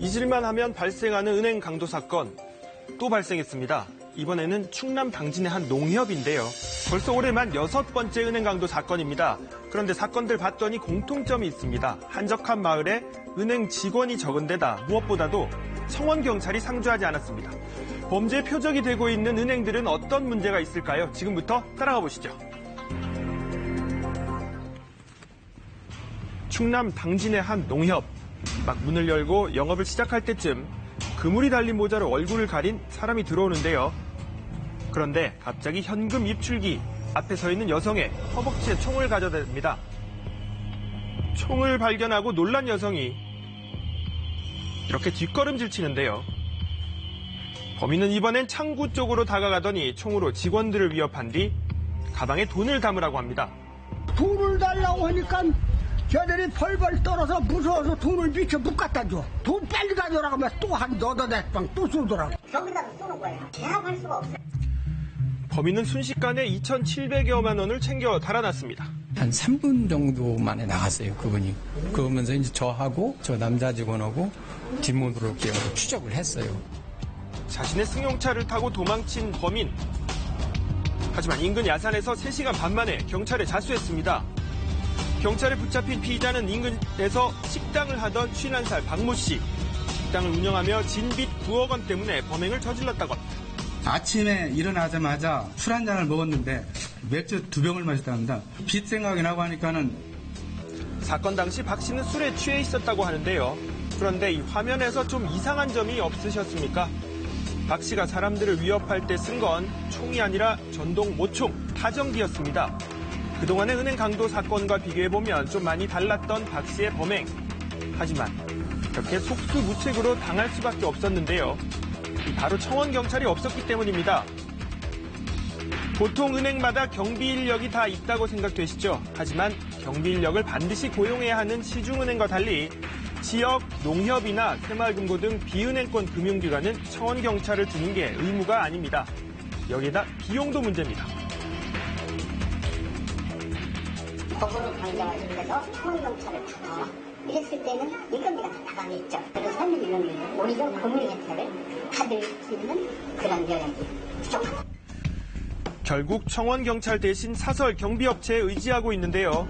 잊을만 하면 발생하는 은행 강도 사건 또 발생했습니다. 이번에는 충남 당진의 한 농협인데요. 벌써 올해만 6번째 은행 강도 사건입니다. 그런데 사건들 봤더니 공통점이 있습니다. 한적한 마을에 은행 직원이 적은 데다 무엇보다도 청원경찰이 상주하지 않았습니다. 범죄의 표적이 되고 있는 은행들은 어떤 문제가 있을까요? 지금부터 따라가 보시죠. 충남 당진의 한 농협. 막 문을 열고 영업을 시작할 때쯤 그물이 달린 모자로 얼굴을 가린 사람이 들어오는데요. 그런데 갑자기 현금 입출기 앞에 서 있는 여성의 허벅지에 총을 가져댑니다. 총을 발견하고 놀란 여성이 이렇게 뒷걸음질 치는데요. 범인은 이번엔 창구 쪽으로 다가가더니 총으로 직원들을 위협한 뒤 가방에 돈을 담으라고 합니다. 돈을 달라고 하니까 걔들이 벌벌 떨어서 무서워서 돈을 미쳐 못 갖다 줘. 돈 빨리 가져라고 하면 또 한 너더 내방 또 쏘더라고. 여기다가 쏘는 거야. 대합할 수가 없어. 범인은 순식간에 2,700여만 원을 챙겨 달아났습니다. 한 3분 정도 만에 나갔어요, 그분이. 그러면서 이제 저하고 저 남자 직원하고 뒷문으로 이렇게 추적을 했어요. 자신의 승용차를 타고 도망친 범인. 하지만 인근 야산에서 3시간 반 만에 경찰에 자수했습니다. 경찰에 붙잡힌 피의자는 인근에서 식당을 하던 51살 박모 씨. 식당을 운영하며 진빚 9억 원 때문에 범행을 저질렀다고 합니다. 아침에 일어나자마자 술 한 잔을 먹었는데 맥주 2병을 마셨답니다. 빚 생각이 나고 하니까는. 사건 당시 박 씨는 술에 취해 있었다고 하는데요. 그런데 이 화면에서 좀 이상한 점이 없으셨습니까? 박 씨가 사람들을 위협할 때 쓴 건 총이 아니라 전동 모총, 파정기였습니다. 그동안의 은행 강도 사건과 비교해보면 좀 많이 달랐던 박 씨의 범행. 하지만 이렇게 속수무책으로 당할 수밖에 없었는데요. 바로 청원경찰이 없었기 때문입니다. 보통 은행마다 경비 인력이 다 있다고 생각되시죠? 하지만 경비 인력을 반드시 고용해야 하는 시중은행과 달리 지역, 농협이나 새마을금고 등 비은행권 금융기관은 청원경찰을 두는 게 의무가 아닙니다. 여기에다 비용도 문제입니다. 법으로 강제해서 청원경찰을 타고 이랬을 때는 인건비가 다 나가겠죠. 그래서 사람들이 이런 게 오히려 금융경찰을 받을 수 있는 그런 여력이 부족하다. 결국 청원경찰 대신 사설 경비업체에 의지하고 있는데요.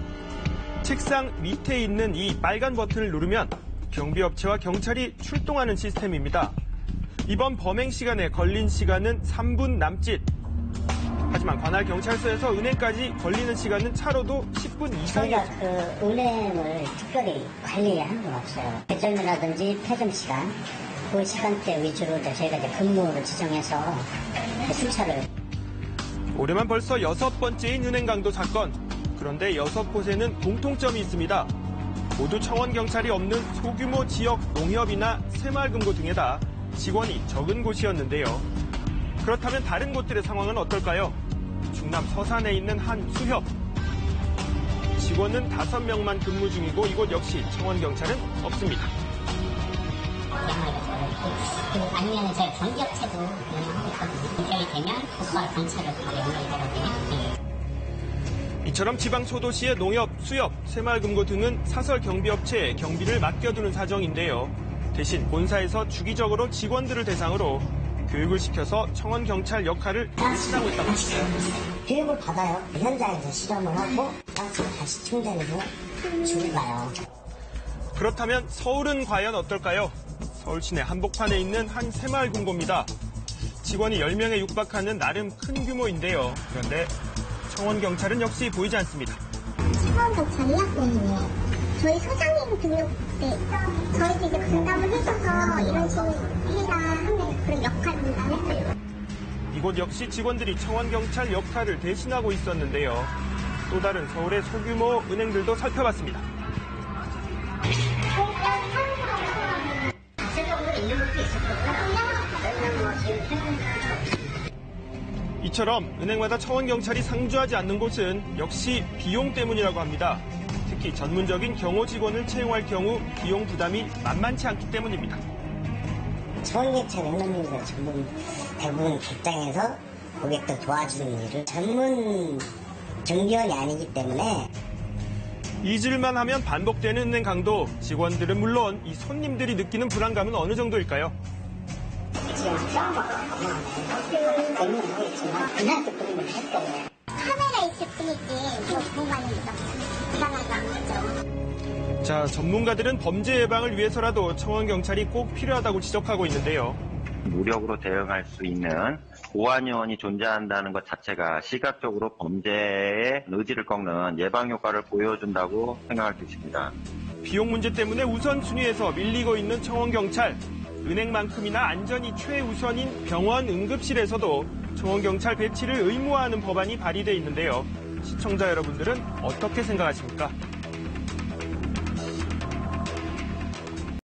책상 밑에 있는 이 빨간 버튼을 누르면 경비업체와 경찰이 출동하는 시스템입니다. 이번 범행 시간에 걸린 시간은 3분 남짓. 하지만 관할 경찰서에서 은행까지 걸리는 시간은 차로도 10분 이상이었습니다. 저희가 그 은행을 특별히 관리하는 건 없어요. 배정이라든지 폐점 시간, 그 시간대 위주로 저희가 이제 근무를 지정해서 순찰을. 올해만 벌써 6번째인 은행 강도 사건. 그런데 6곳에는 공통점이 있습니다. 모두 청원경찰이 없는 소규모 지역 농협이나 새마을금고 등에다 직원이 적은 곳이었는데요. 그렇다면 다른 곳들의 상황은 어떨까요? 충남 서산에 있는 한 수협. 직원은 5명만 근무 중이고 이곳 역시 청원경찰은 없습니다. 아니면 저희 경비업체도 운영하고 있거든요. 연결이 되면 곧바로 경찰을 바로 연결이 되거든요. 이처럼 지방 소도시의 농협, 수협, 새마을금고 등은 사설 경비업체에 경비를 맡겨두는 사정인데요. 대신 본사에서 주기적으로 직원들을 대상으로 교육을 시켜서 청원경찰 역할을 대신하고 있다고 합니다. 교육을 받아요. 현장에서 실험을 하고 다시 충전해서 주고 가요. 그렇다면 서울은 과연 어떨까요? 서울 시내 한복판에 있는 한 새마을금고입니다. 직원이 10명에 육박하는 나름 큰 규모인데요. 그런데 청원경찰은 역시 보이지 않습니다. 청원경찰 예약본이에요. 저희 소장님 등록 때 저희도 이제 분담을 해줘서 이런 식으로 해라 하는 그런 역할 분담을 했어요. 이곳 역시 직원들이 청원경찰 역할을 대신하고 있었는데요. 또 다른 서울의 소규모 은행들도 살펴봤습니다. 이처럼 은행마다 청원경찰이 상주하지 않는 곳은 역시 비용 때문이라고 합니다. 특히 전문적인 경호 직원을 채용할 경우 비용 부담이 만만치 않기 때문입니다. 청원경찰 행정님들 전문 대부분 직장에서 고객들 도와주는 일을 전문 경비원이 아니기 때문에 잊을만 하면 반복되는 은행 강도, 직원들은 물론 이 손님들이 느끼는 불안감은 어느 정도일까요? 카메라 있을 뿐이지 뭐 보고만 있는 거 불안한 거 아니죠. 자, 전문가들은 범죄 예방을 위해서라도 청원경찰이 꼭 필요하다고 지적하고 있는데요. 무력으로 대응할 수 있는 보안요원이 존재한다는 것 자체가 시각적으로 범죄의 의지를 꺾는 예방 효과를 보여준다고 생각할 수 있습니다. 비용 문제 때문에 우선순위에서 밀리고 있는 청원경찰. 은행만큼이나 안전이 최우선인 병원 응급실에서도 청원경찰 배치를 의무화하는 법안이 발의돼 있는데요. 시청자 여러분들은 어떻게 생각하십니까?